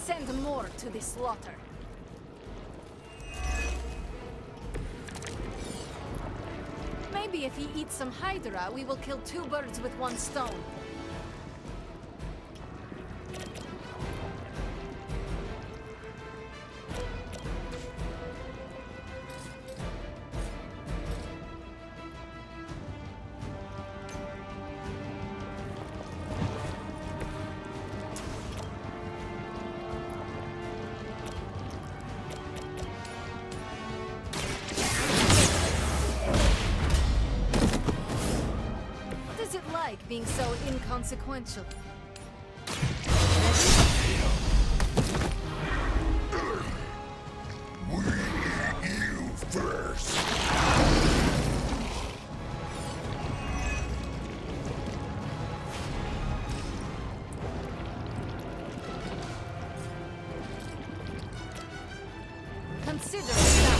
send more to the slaughter. Maybe if he eats some Hydra, we will kill two birds with one stone. Being so inconsequential. We eat you first. Consider it done.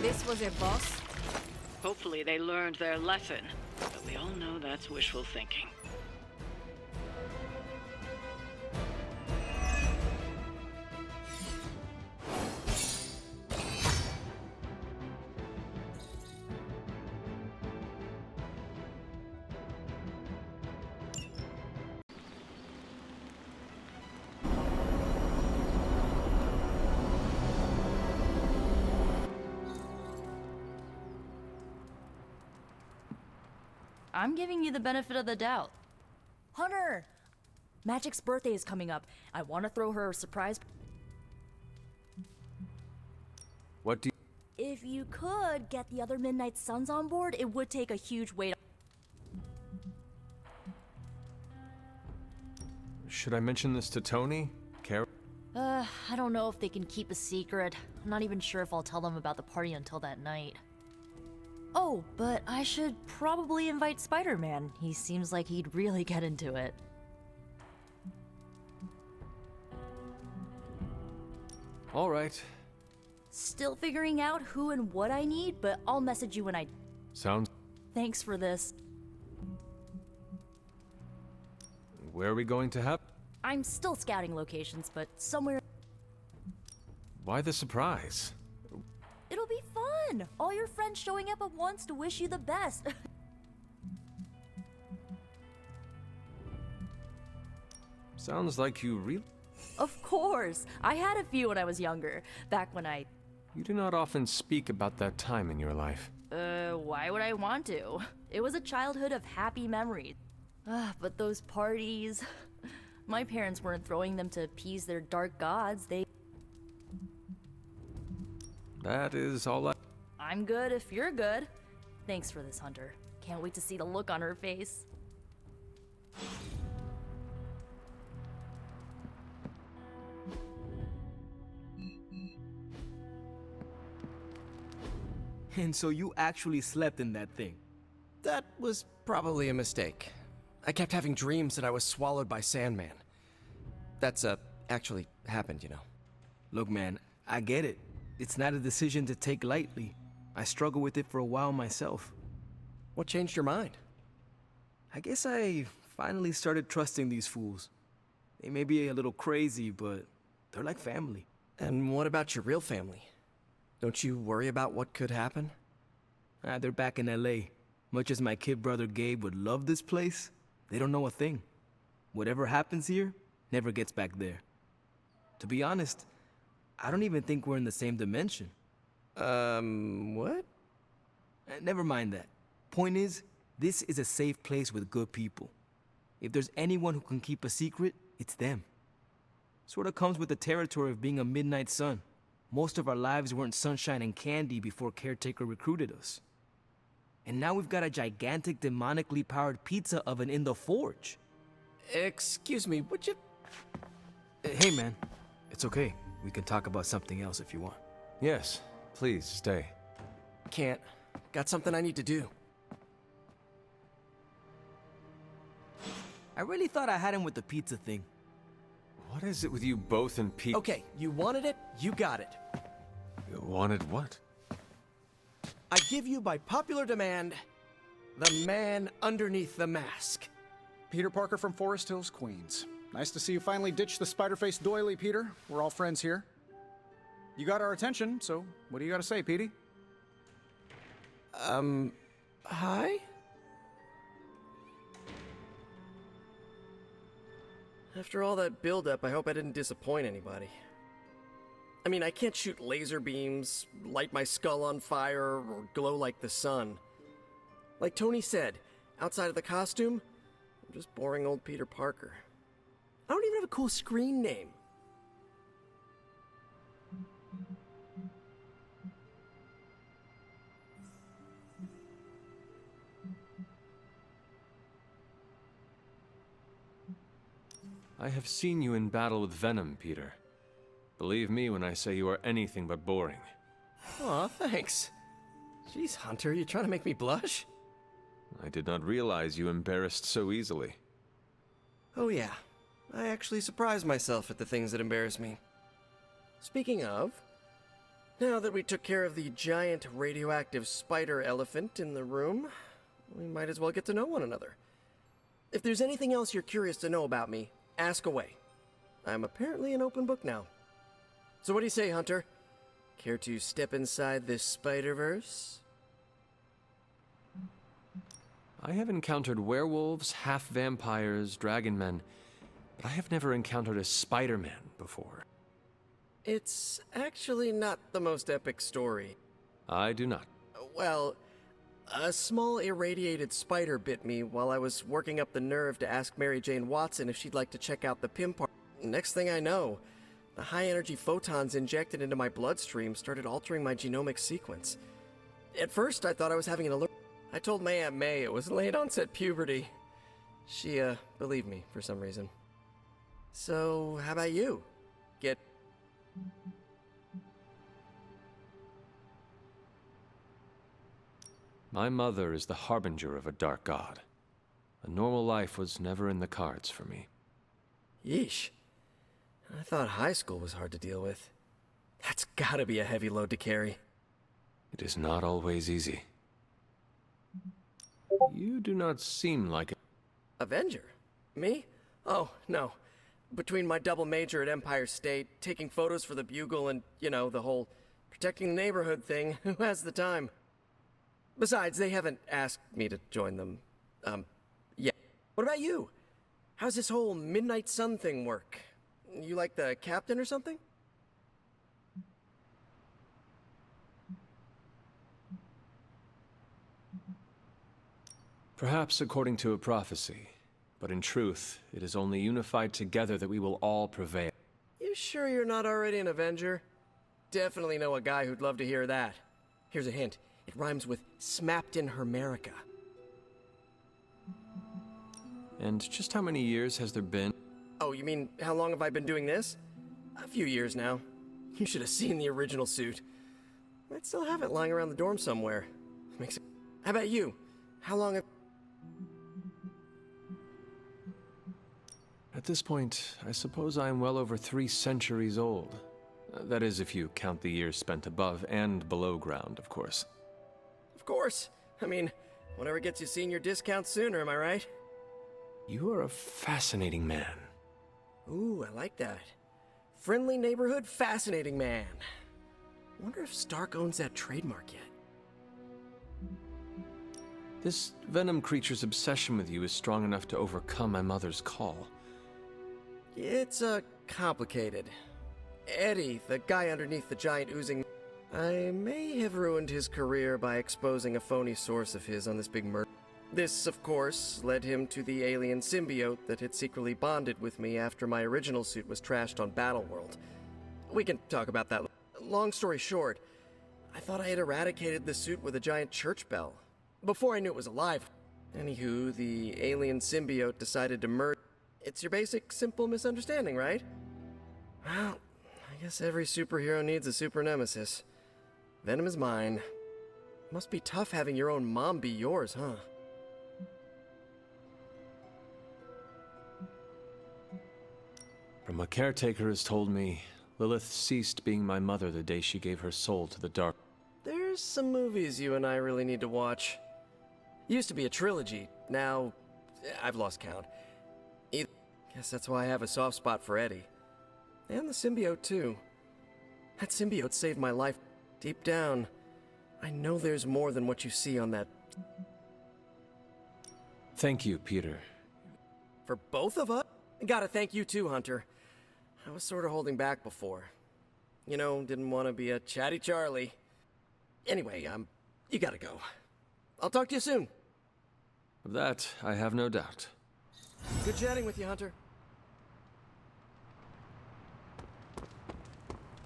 This was a boss? Hopefully they learned their lesson, but we all know that's wishful thinking. I'm giving you the benefit of the doubt. Hunter! Magic's birthday is coming up. I want to throw her a surprise. What do you... If you could get the other Midnight Suns on board, it would take a huge weight. Should I mention this to Tony? Carol? I don't know if they can keep a secret. I'm not even sure if I'll tell them about the party until that night. Oh, but I should probably invite Spider-Man. He seems like he'd really get into it. All right. Still figuring out who and what I need, but I'll message you when I... Sounds... Thanks for this. Where are we going to have... I'm still scouting locations, but somewhere... Why the surprise? It'll be fun! All your friends showing up at once to wish you the best. Sounds like you really... Of course! I had a few when I was younger, back when I... You do not often speak about that time in your life. Why would I want to? It was a childhood of happy memories. But those parties... My parents weren't throwing them to appease their dark gods, they... That is all I... I'm good if you're good. Thanks for this, Hunter. Can't wait to see the look on her face. And so you actually slept in that thing? That was probably a mistake. I kept having dreams that I was swallowed by Sandman. That's, actually happened, you know. Look, man, I get it. It's not a decision to take lightly. I struggled with it for a while myself. What changed your mind? I guess I finally started trusting these fools. They may be a little crazy, but they're like family. And what about your real family? Don't you worry about what could happen? They're back in LA. Much as my kid brother Gabe would love this place, they don't know a thing. Whatever happens here never gets back there. To be honest, I don't even think we're in the same dimension. What? Never mind that. Point is, this is a safe place with good people. If there's anyone who can keep a secret, it's them. Sorta comes with the territory of being a Midnight Sun. Most of our lives weren't sunshine and candy before Caretaker recruited us. And now we've got a gigantic demonically powered pizza oven in the forge. Excuse me, would you... Hey man, it's okay. We can talk about something else if you want. Yes, please stay. Can't. Got something I need to do. I really thought I had him with the pizza thing. What is it with you both and Pete? Okay, you wanted it, you got it. You wanted what? I give you by popular demand, the man underneath the mask. Peter Parker from Forest Hills, Queens. Nice to see you finally ditch the spider-faced doily, Peter. We're all friends here. You got our attention, so what do you got to say, Petey? Hi? After all that build-up, I hope I didn't disappoint anybody. I mean, I can't shoot laser beams, light my skull on fire, or glow like the sun. Like Tony said, outside of the costume, I'm just boring old Peter Parker. I don't even have a cool screen name. I have seen you in battle with Venom, Peter. Believe me when I say you are anything but boring. Aw, thanks. Jeez, Hunter, you trying to make me blush? I did not realize you embarrassed so easily. Oh yeah, I actually surprise myself at the things that embarrass me. Speaking of, now that we took care of the giant radioactive spider elephant in the room, we might as well get to know one another. If there's anything else you're curious to know about me, ask away. I'm apparently an open book now. So what do you say, Hunter? Care to step inside this Spider-Verse? I have encountered werewolves, half-vampires, dragon men, but I have never encountered a Spider-Man before. It's actually not the most epic story. I do not. Well, a small irradiated spider bit me while I was working up the nerve to ask Mary Jane Watson if she'd like to check out the Pym part. Next thing I know, the high-energy photons injected into my bloodstream started altering my genomic sequence. At first, I thought I was having an alert. I told my Aunt May it was late-onset puberty. She, believed me for some reason. So, how about you? Get... My mother is the harbinger of a dark god. A normal life was never in the cards for me. Yeesh. I thought high school was hard to deal with. That's gotta be a heavy load to carry. It is not always easy. You do not seem like a... Avenger? Me? Oh, no. Between my double major at Empire State, taking photos for the Bugle, and, you know, the whole protecting the neighborhood thing, who has the time? Besides, they haven't asked me to join them. Yeah. What about you? How's this whole Midnight Sun thing work? You like the captain or something? Perhaps according to a prophecy, but in truth, it is only unified together that we will all prevail. You sure you're not already an Avenger? Definitely know a guy who'd love to hear that. Here's a hint. It rhymes with smapped in Hermerica. And just how many years has there been? Oh, you mean how long have I been doing this? A few years now. You should have seen the original suit. I'd still have it lying around the dorm somewhere. Makes it... How about you? How long have... At this point, I suppose I am well over 3 centuries old. That is, if you count the years spent above and below ground, of course. Of course. I mean, whatever gets you senior discounts sooner, am I right? You are a fascinating man. Ooh, I like that. Friendly neighborhood, fascinating man. Wonder if Stark owns that trademark yet. This Venom creature's obsession with you is strong enough to overcome my mother's call. It's, complicated. Eddie, the guy underneath the giant oozing... I may have ruined his career by exposing a phony source of his on this big murder. This, of course, led him to the alien symbiote that had secretly bonded with me after my original suit was trashed on Battleworld. We can talk about that. Long story short, I thought I had eradicated the suit with a giant church bell. Before I knew it was alive. Anywho, the alien symbiote decided to merge. It's your basic, simple misunderstanding, right? Well, I guess every superhero needs a super nemesis. Venom is mine. Must be tough having your own mom be yours, huh? From a caretaker has told me, Lilith ceased being my mother the day she gave her soul to the dark. There's some movies you and I really need to watch. Used to be a trilogy. Now, I've lost count. Guess that's why I have a soft spot for Eddie. And the symbiote, too. That symbiote saved my life. Deep down, I know there's more than what you see on that. Thank you, Peter. For both of us? Gotta thank you too, Hunter. I was sort of holding back before. You know, didn't want to be a chatty Charlie. Anyway, you gotta go. I'll talk to you soon. Of that, I have no doubt. Good chatting with you, Hunter.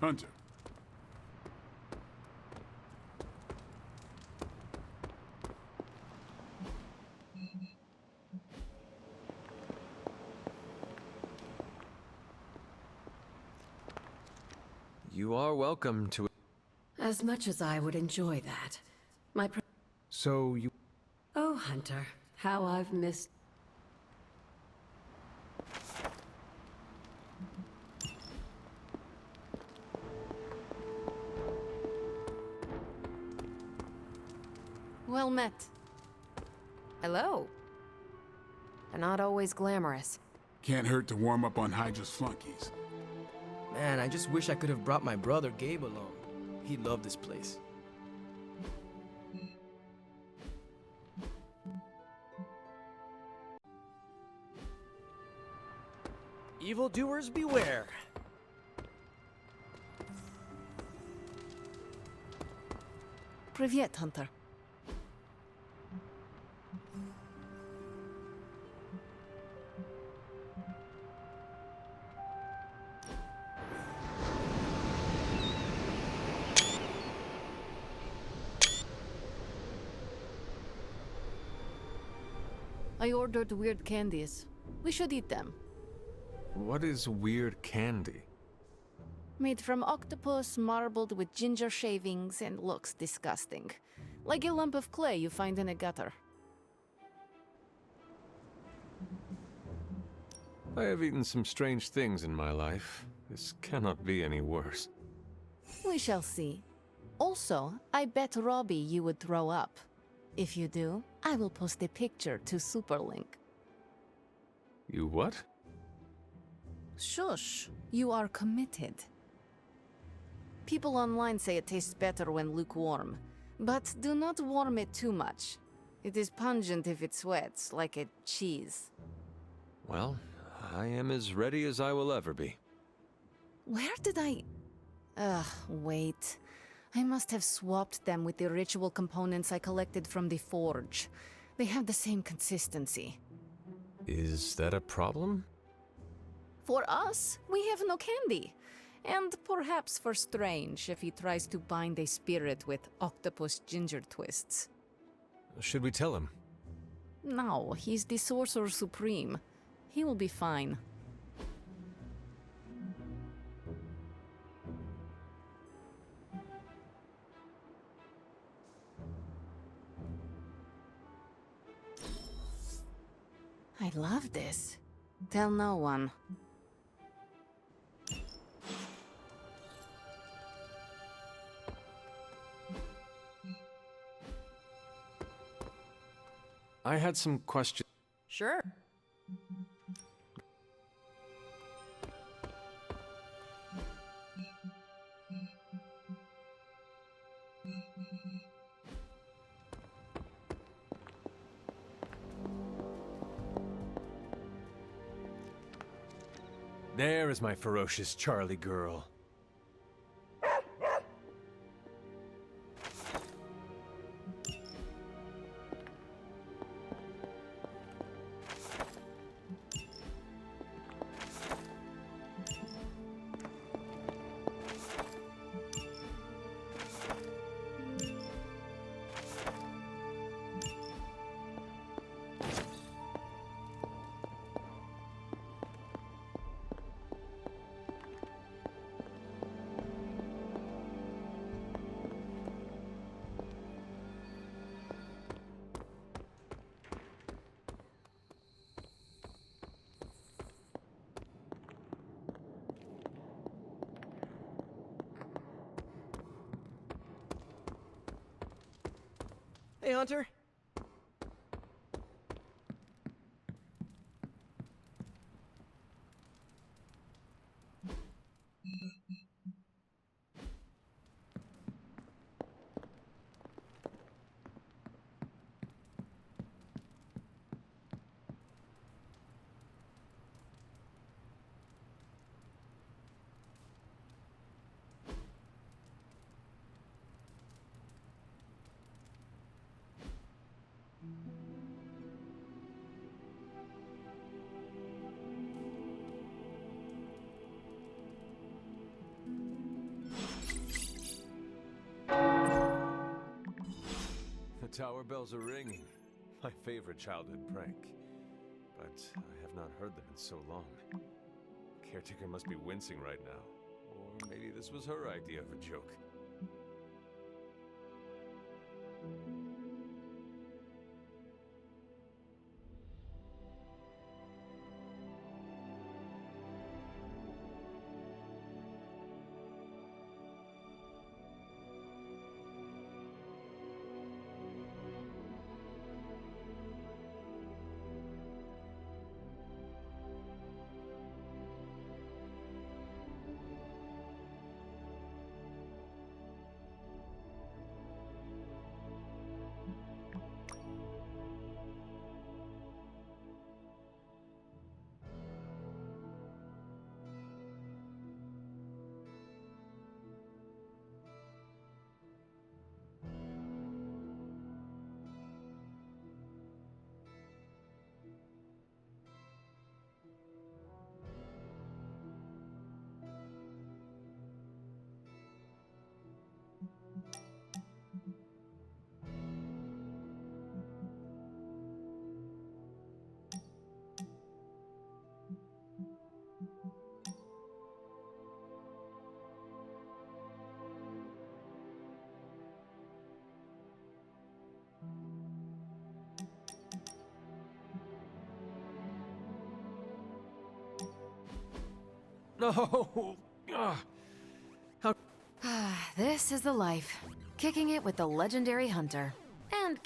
Hunter. You are welcome to... As much as I would enjoy that. So you... Oh, Hunter, how I've missed... Well met. Hello. They're not always glamorous. Can't hurt to warm up on Hydra's flunkies. Man, I just wish I could have brought my brother Gabe along. He'd love this place. Evildoers beware. Привет, Hunter. I ordered weird candies. We should eat them. What is weird candy? Made from octopus, marbled with ginger shavings, and looks disgusting. Like a lump of clay you find in a gutter. I have eaten some strange things in my life. This cannot be any worse. We shall see. Also, I bet Robbie you would throw up. If you do, I will post a picture to Superlink. You what? Shush, you are committed. People online say it tastes better when lukewarm, but do not warm it too much. It is pungent if it sweats, like a cheese. Well, I am as ready as I will ever be. Where did I... wait. I must have swapped them with the ritual components I collected from the forge. They have the same consistency. Is that a problem? For us, we have no candy. And perhaps for Strange if he tries to bind a spirit with octopus ginger twists. Should we tell him? No, he's the Sorcerer Supreme. He will be fine. I love this. Tell no one. I had some questions. Sure. There is my ferocious Charlie girl. Hey, Hunter. The tower bells are ringing. My favorite childhood prank. But I have not heard them in so long. Caretaker must be wincing right now. Or maybe this was her idea of a joke. No! How... This is the life. Kicking it with the legendary Hunter. And...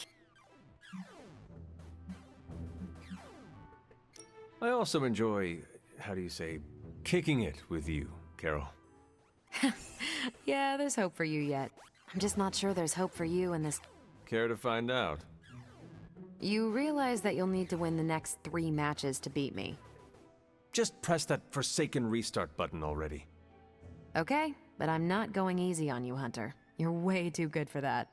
I also enjoy, how do you say, kicking it with you, Carol. yeah, there's hope for you yet. I'm just not sure there's hope for you in this... Care to find out? You realize that you'll need to win the next 3 matches to beat me. Just press that forsaken restart button already. Okay, but I'm not going easy on you, Hunter. You're way too good for that.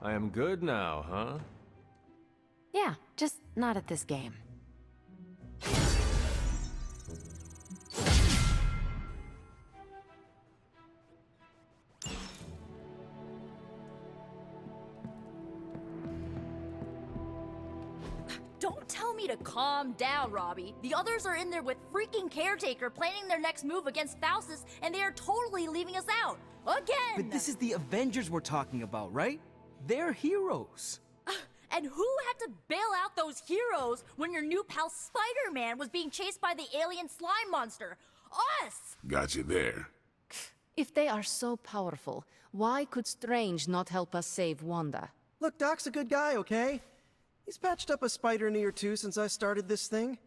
I am good now, huh? Yeah, just not at this game. Don't tell me to calm down, Robbie. The others are in there with freaking Caretaker planning their next move against Faustus, and they are totally leaving us out. Again! But this is the Avengers we're talking about, right? They're heroes. And who had to bail out those heroes when your new pal Spider-Man was being chased by the alien slime monster? Us! Got you there. If they are so powerful, why could Strange not help us save Wanda? Look, Doc's a good guy, okay? He's patched up a spider knee or 2 since I started this thing.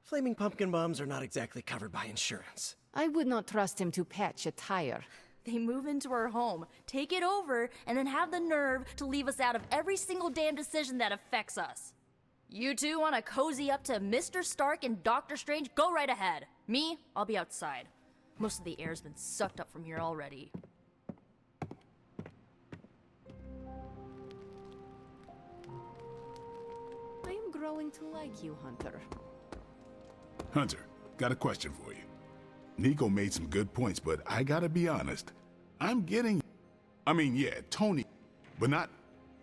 Flaming pumpkin bombs are not exactly covered by insurance. I would not trust him to patch a tire. They move into our home, take it over, and then have the nerve to leave us out of every single damn decision that affects us. You two want to cozy up to Mr. Stark and Doctor Strange? Go right ahead. Me, I'll be outside. Most of the air's been sucked up from here already. I am growing to like you, Hunter. Hunter, got a question for you. Nico made some good points, but I gotta be honest. I'm getting... I mean, yeah, Tony, but not...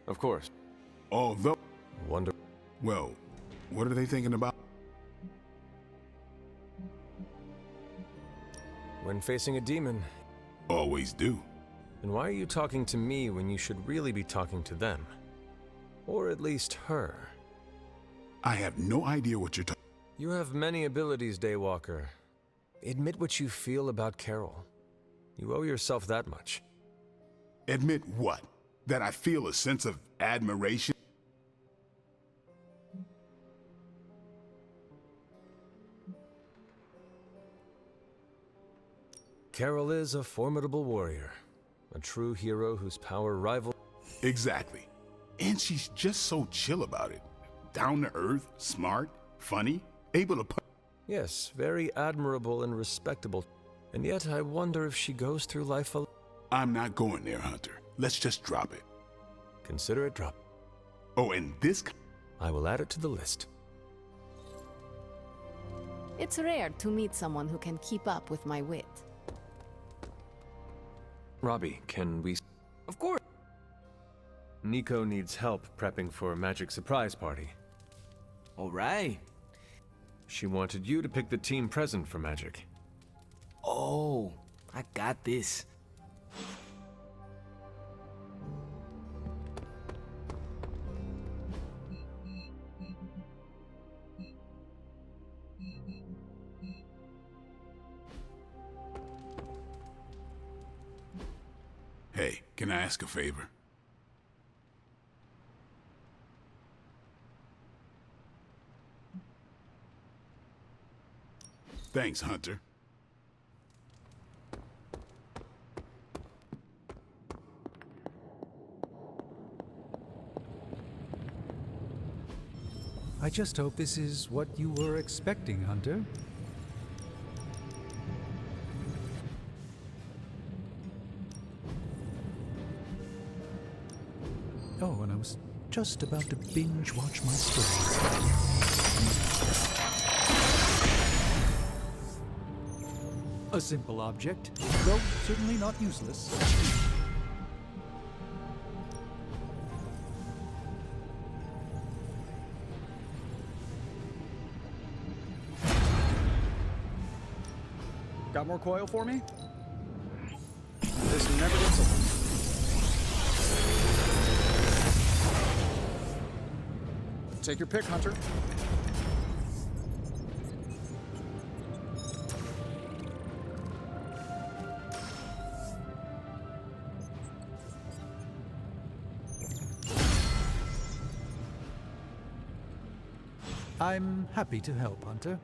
Of course. Although... Wonder... Well, what are they thinking about? When facing a demon... Always do. Then why are you talking to me when you should really be talking to them? Or at least her? I have no idea what you're talking... You have many abilities, Daywalker. Admit what you feel about Carol. You owe yourself that much. Admit what? that I feel a sense of admiration. Carol is a formidable warrior, a true hero whose power rivals. Exactly. And she's just so chill about it. Down to earth, smart, funny, able to put. Yes, very admirable and respectable. And yet I wonder if she goes through life alone. I'm not going there, Hunter. Let's just drop it. Consider it dropped. Oh, and this. I will add it to the list. It's rare to meet someone who can keep up with my wit. Robbie, can we... Of course. Nico needs help prepping for a magic surprise party. All right. She wanted you to pick the team present for magic. Oh, I got this. Hey, can I ask a favor? Thanks, Hunter. I just hope this is what you were expecting, Hunter. Oh, and I was just about to binge watch my stories. A simple object, though certainly not useless. Got more coil for me? This never gets old. Take your pick, Hunter. I'm happy to help, Hunter.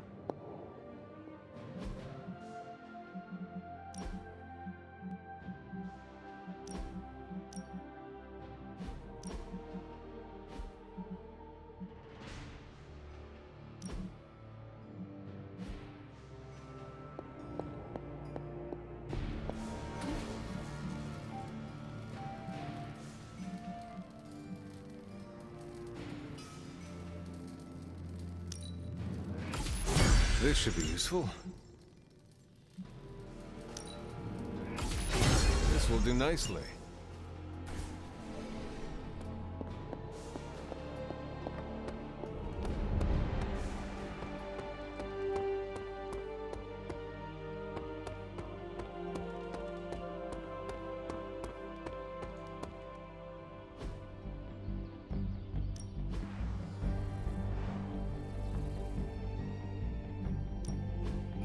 This should be useful. This will do nicely.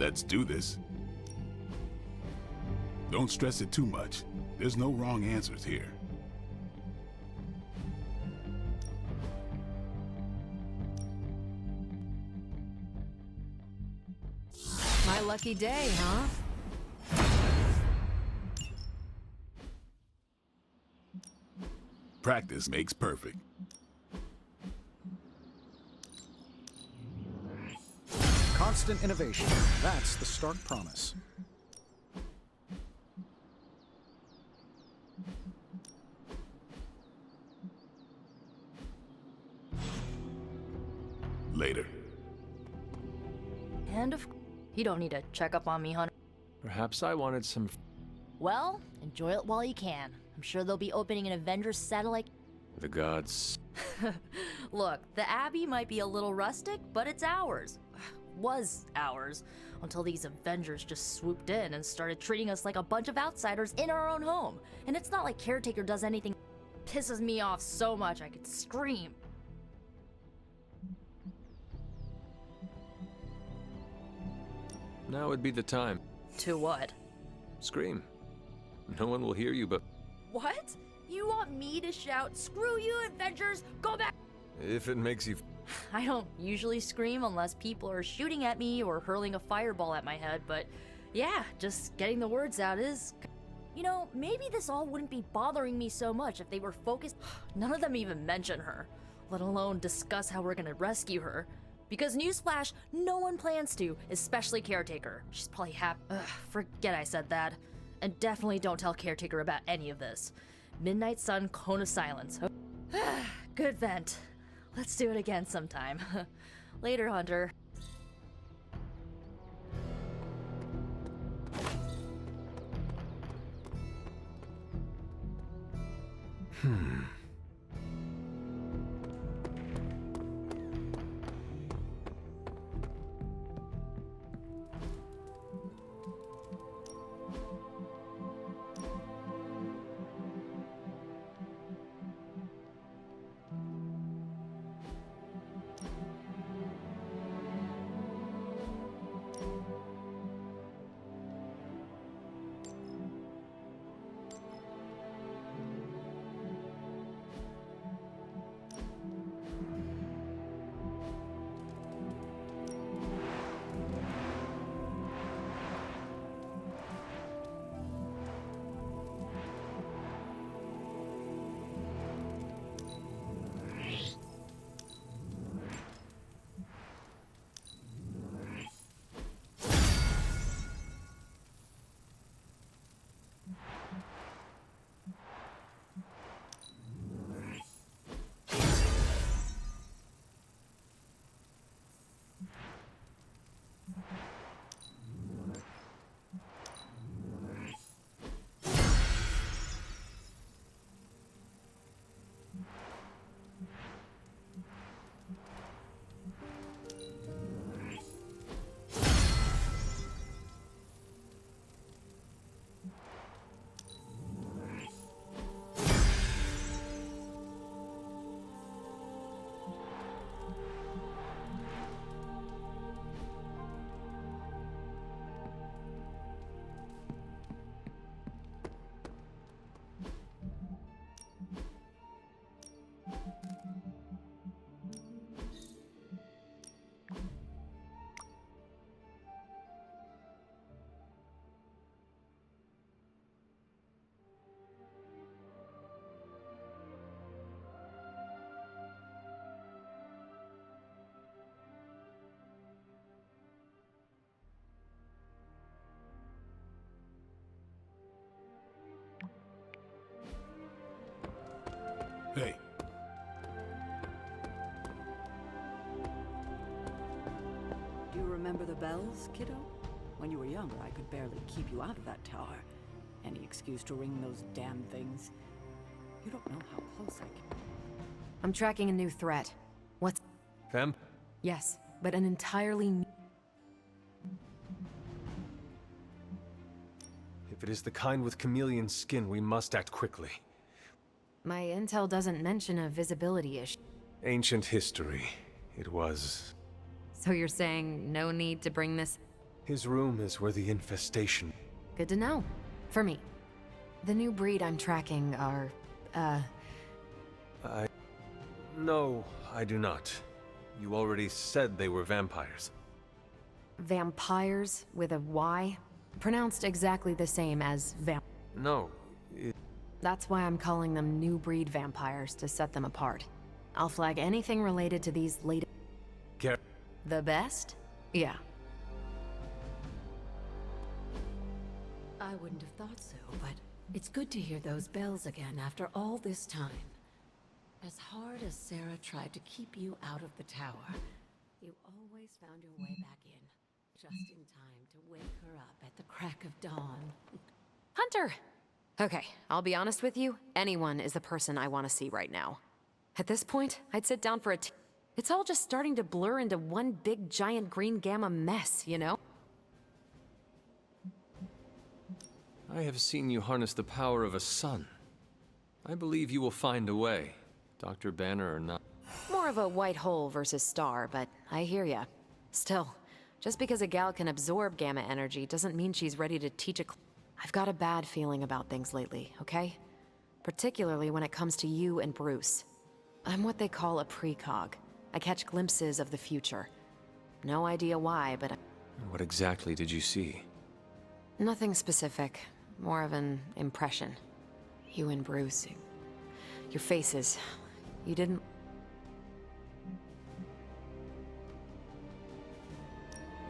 Let's do this. Don't stress it too much. There's no wrong answers here. My lucky day, huh? Practice makes perfect. Constant innovation. That's the Stark promise. Later. And you don't need to check up on me, Hunter. Perhaps I wanted some... Well, enjoy it while you can. I'm sure they'll be opening an Avengers satellite. The gods. Look, the Abbey might be a little rustic, but it's ours. Was ours. Until these Avengers just swooped in and started treating us like a bunch of outsiders in our own home. And it's not like Caretaker does anything. Pisses me off so much I could scream. Now would be the time. To what? Scream. No one will hear you, but... What? You want me to shout, "Screw you, Avengers! Go back!" If it makes you... I don't usually scream unless people are shooting at me or hurling a fireball at my head, but yeah, just getting the words out is... You know, maybe this all wouldn't be bothering me so much if they were focused... None of them even mention her, let alone discuss how we're gonna rescue her. Because newsflash, no one plans to, especially Caretaker. She's probably happy. Forget I said that. And definitely don't tell Caretaker about any of this. Midnight Sun, Cone of Silence. Good vent. Let's do it again sometime. Later, Hunter. Hey. Do you remember the bells, kiddo? When you were younger, I could barely keep you out of that tower. Any excuse to ring those damn things. You don't know how close I can... I'm tracking a new threat. What's... Vamp? Yes, but an entirely new... If it is the kind with chameleon skin, we must act quickly. My intel doesn't mention a visibility issue. Ancient history. It was... So you're saying no need to bring this... His room is where the infestation... Good to know. For me. The new breed I'm tracking are... No, I do not. You already said they were vampires. Vampires with a Y? Pronounced exactly the same as No, That's why I'm calling them new breed vampires, to set them apart. I'll flag anything related to these latest... The best? Yeah. I wouldn't have thought so, but it's good to hear those bells again after all this time. As hard as Sarah tried to keep you out of the tower, you always found your way back in, just in time to wake her up at the crack of dawn. Hunter! Okay, I'll be honest with you, anyone is the person I want to see right now. At this point, I'd sit down for a It's all just starting to blur into one big giant green gamma mess, you know? I have seen you harness the power of a sun. I believe you will find a way, Dr. Banner or not. More of a white hole versus star, but I hear ya. Still, just because a gal can absorb gamma energy doesn't mean she's ready to teach a I've got a bad feeling about things lately, okay? particularly when it comes to you and Bruce. I'm what they call a precog. I catch glimpses of the future. No idea why, but What exactly did you see? nothing specific. More of an impression. You and Bruce. Your faces. You didn't...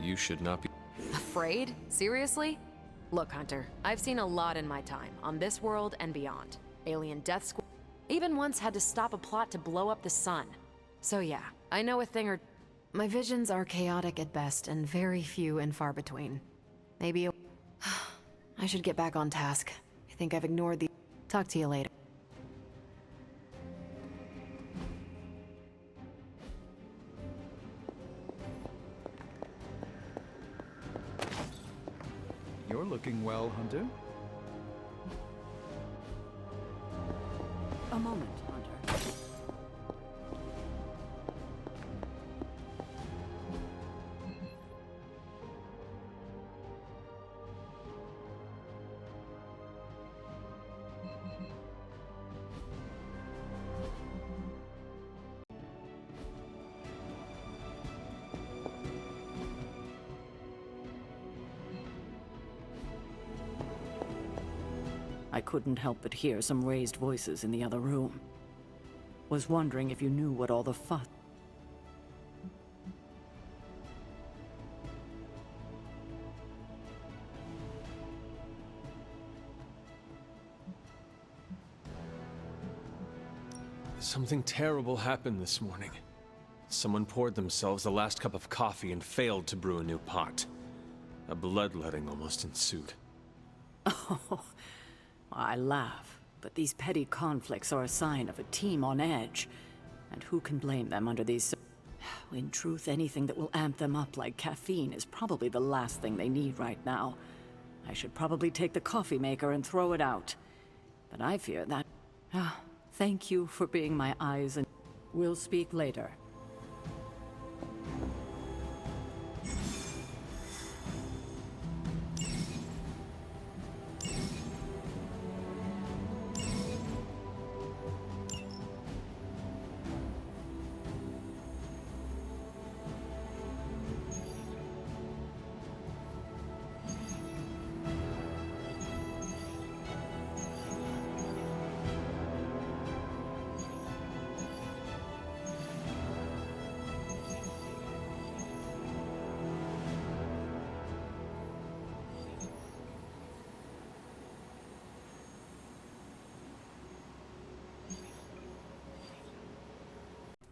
You should not be... Afraid? Seriously? Look, Hunter, I've seen a lot in my time, on this world and beyond. Alien death squad. Even once had to stop a plot to blow up the sun. So yeah, I know a thing or... My visions are chaotic at best and very few and far between. Maybe a... I should get back on task. I think I've ignored the... Talk to you later. You're looking well, Hunter. A moment, Hunter. I couldn't help but hear some raised voices in the other room. Was wondering if you knew what all the fuss... Something terrible happened this morning. Someone poured themselves the last cup of coffee and failed to brew a new pot. A bloodletting almost ensued. Oh, I laugh, but these petty conflicts are a sign of a team on edge. And who can blame them under these... In truth, anything that will amp them up like caffeine is probably the last thing they need right now. I should probably take the coffee maker and throw it out. But I fear that... Thank you for being my eyes, and we'll speak later.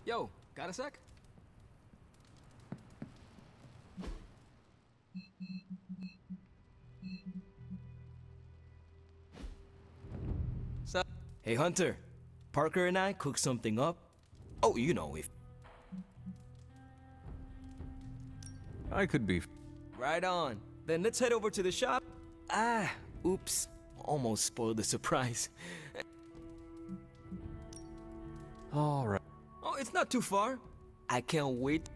Yo, got a sec? Sup? Hey, Hunter. Parker and I cooked something up. Oh, you know, if... I could be... Right on. Then let's head over to the shop. Oops. Almost spoiled the surprise. All right. Oh, it's not too far. I can't wait.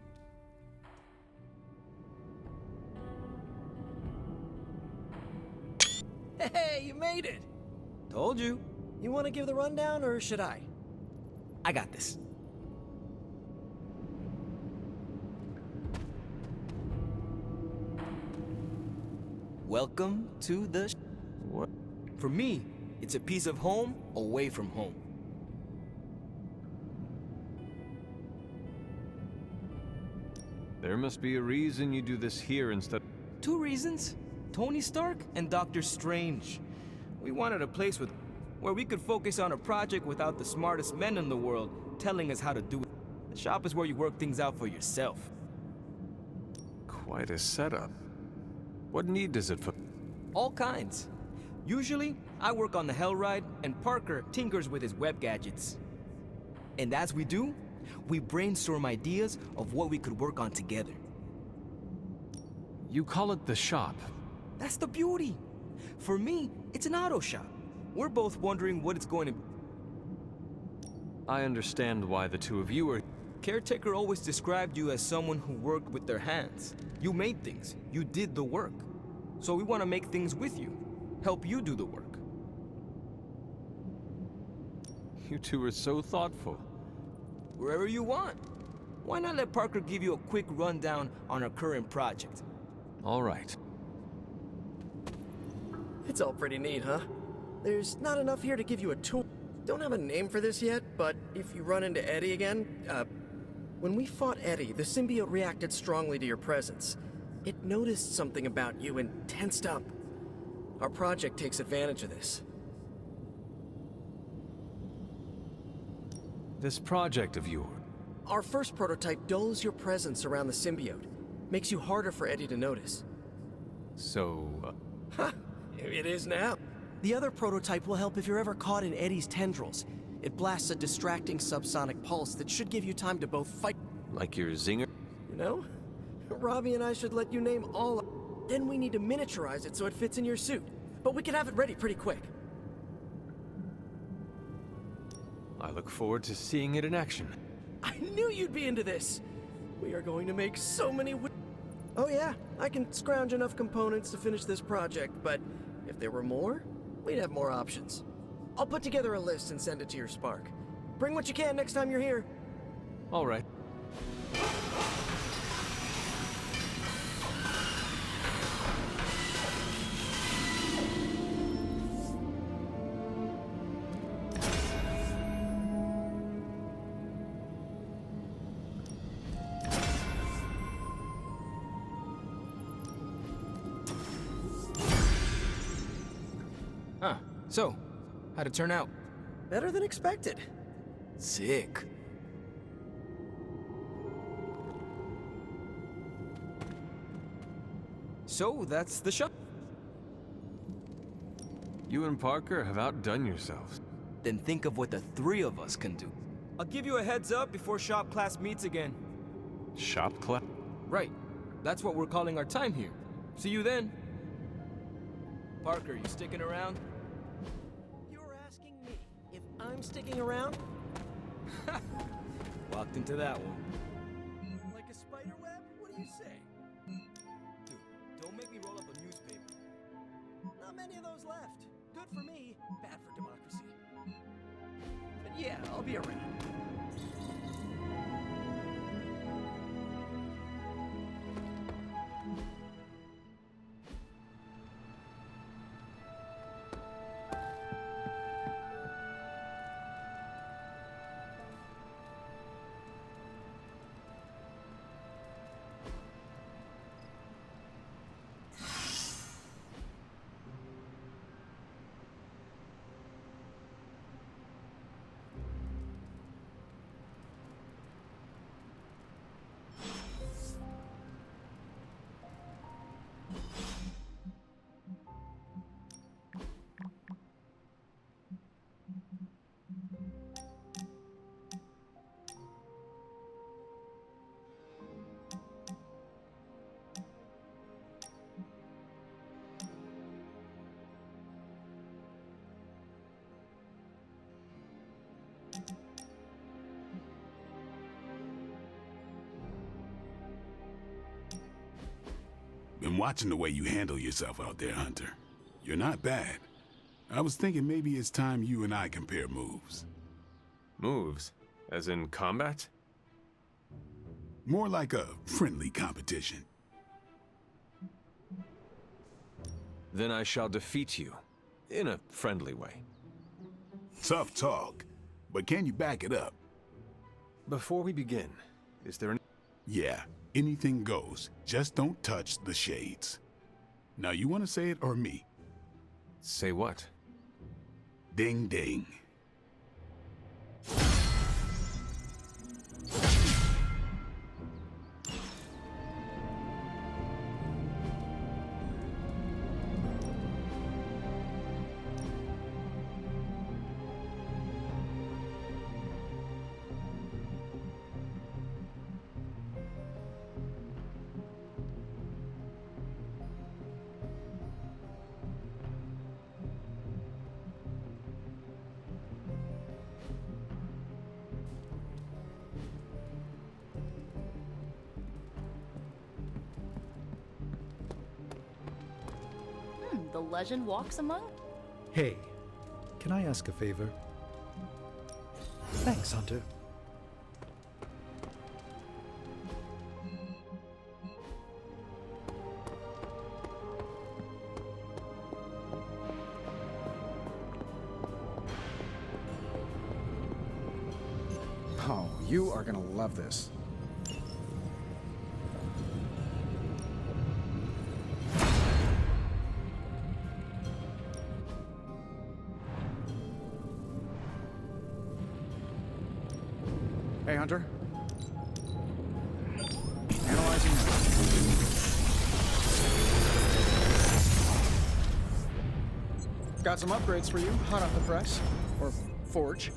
Hey, you made it! Told you. You want to give the rundown, or should I? I got this. Welcome to the... What? For me, it's a piece of home away from home. There must be a reason you do this here instead... 2 reasons. Tony Stark and Doctor Strange. We wanted a place where we could focus on a project without the smartest men in the world telling us how to do it. The shop is where you work things out for yourself. Quite a setup. What need does it for... All kinds. Usually, I work on the Hell Ride, and Parker tinkers with his web gadgets. And as we do, we brainstorm ideas of what we could work on together. You call it the shop. That's the beauty. For me, it's an auto shop. We're both wondering what it's going to be. I understand why the two of you are... Caretaker always described you as someone who worked with their hands. You made things. You did the work. So we want to make things with you. Help you do the work. You two are so thoughtful. Wherever you want. Why not let Parker give you a quick rundown on our current project? All right. It's all pretty neat, huh? There's not enough here to give you a tour. Don't have a name for this yet, but if you run into Eddie again, when we fought Eddie, the symbiote reacted strongly to your presence. It noticed something about you and tensed up. Our project takes advantage of this. This project of yours. Our first prototype dulls your presence around the symbiote. Makes you harder for Eddie to notice. So, Ha! It is now. The other prototype will help if you're ever caught in Eddie's tendrils. It blasts a distracting subsonic pulse that should give you time to both fight... like your zinger? You know? Robbie and I should let you name all... Then we need to miniaturize it so it fits in your suit. But we can have it ready pretty quick. I look forward to seeing it in action. I knew you'd be into this! We are going to make so many... Oh yeah, I can scrounge enough components to finish this project, but if there were more, we'd have more options. I'll put together a list and send it to your Spark. Bring what you can next time you're here. All right. Huh. So, how'd it turn out? Better than expected. Sick. So, that's the show. You and Parker have outdone yourselves. Then think of what the three of us can do. I'll give you a heads up before shop class meets again. Shop class? Right. That's what we're calling our time here. See you then. Parker, you sticking around? You're asking me if I'm sticking around? Walked into that one. Like a spider web? What do you say? Dude, don't make me roll up a newspaper. Not many of those left. Good for me, bad for democracy. But yeah, I'll be around. Been watching the way you handle yourself out there, Hunter. You're not bad. I was thinking maybe it's time you and I compare moves. Moves? As in combat? More like a friendly competition. Then I shall defeat you. In a friendly way. Tough talk, but can you back it up? Before we begin, is there any... Yeah, anything goes. Just don't touch the shades. Now, you want to say it or me? Say what? Ding ding. The legend walks among? Hey, can I ask a favor? Thanks, Hunter. Oh, you are gonna love this. Hey, Hunter. Analyzing now. Got some upgrades for you, hot off the press. Or forge.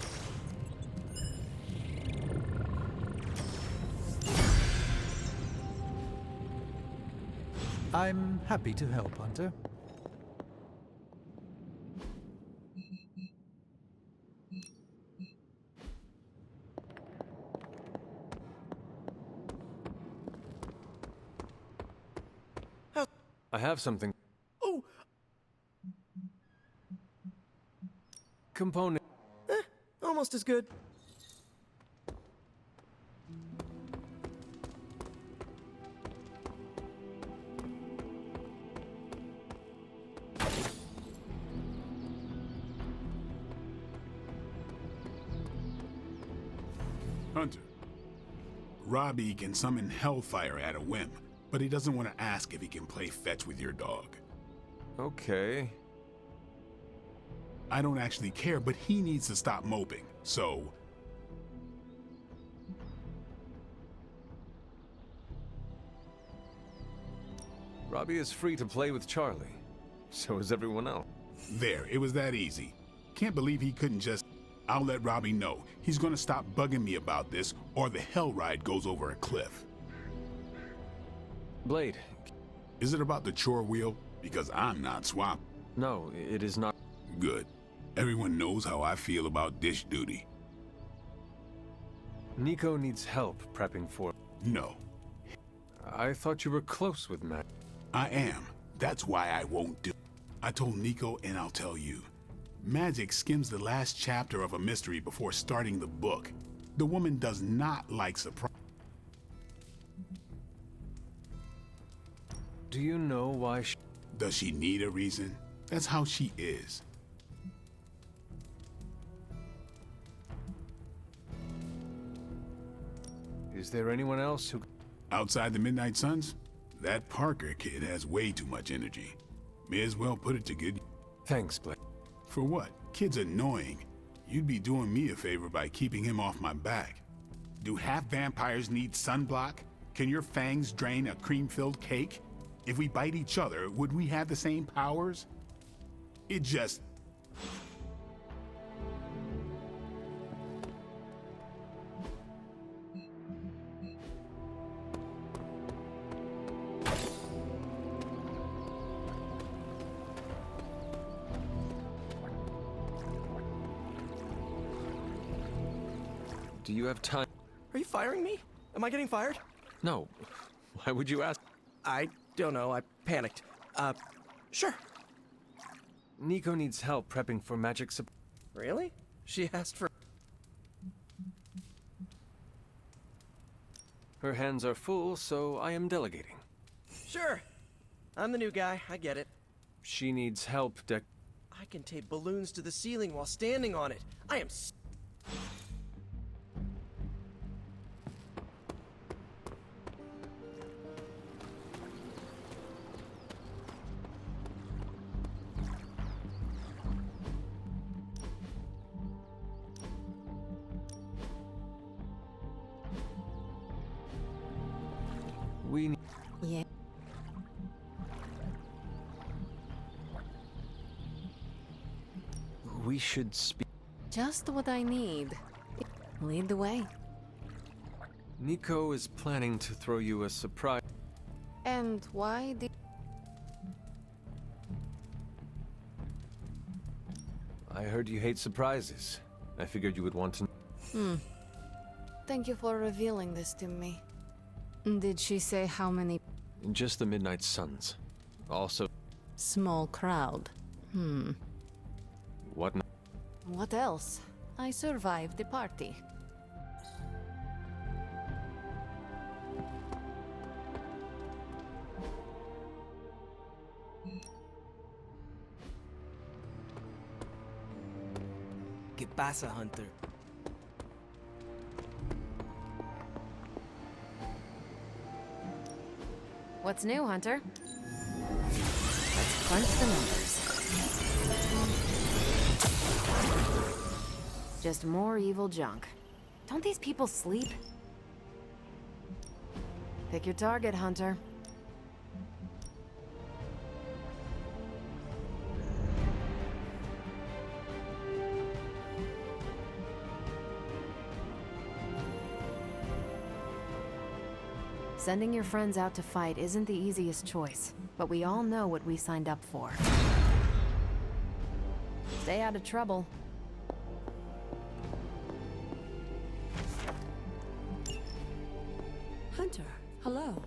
I'm happy to help, Hunter. I have something. Oh! Component. Almost as good. Hunter. Robbie can summon Hellfire at a whim, but he doesn't want to ask if he can play fetch with your dog. Okay. I don't actually care, but he needs to stop moping, so... Robbie is free to play with Charlie. So is everyone else. There, it was that easy. Can't believe he couldn't just... I'll let Robbie know. He's gonna stop bugging me about this, or the hell ride goes over a cliff. Blade. Is it about the chore wheel? Because I'm not swamped. No, it is not. Good. Everyone knows how I feel about dish duty. Nico needs help prepping for... No. I thought you were close with Matt. I am. That's why I won't do. I told Nico, and I'll tell you. Magic skims the last chapter of a mystery before starting the book. The woman does not like surprise. Do you know why she... Does she need a reason? That's how she is. Is there anyone else who... Outside the Midnight Suns? That Parker kid has way too much energy. May as well put it to good... Thanks, Blake. For what? Kid's annoying. You'd be doing me a favor by keeping him off my back. Do half vampires need sunblock? Can your fangs drain a cream-filled cake? If we bite each other, would we have the same powers? It just... Do you have time? Are you firing me? Am I getting fired? No. Why would you ask? I don't know. I panicked. Sure. Nico needs help prepping for magic Really? She asked for... Her hands are full, so I am delegating. Sure. I'm the new guy. I get it. She needs help I can tape balloons to the ceiling while standing on it. I am... We need... Yeah. We should speak... Just what I need. Lead the way. Nico is planning to throw you a surprise. And why did... I heard you hate surprises. I figured you would want to... Thank you for revealing this to me. Did she say how many... Just the Midnight Suns. Also... Small crowd. What... What else? I survived the party. ¿Qué pasa, Hunter? What's new, Hunter? Let's crunch the numbers. Just more evil junk. Don't these people sleep? Pick your target, Hunter. Sending your friends out to fight isn't the easiest choice, but we all know what we signed up for. Stay out of trouble. Hunter, hello.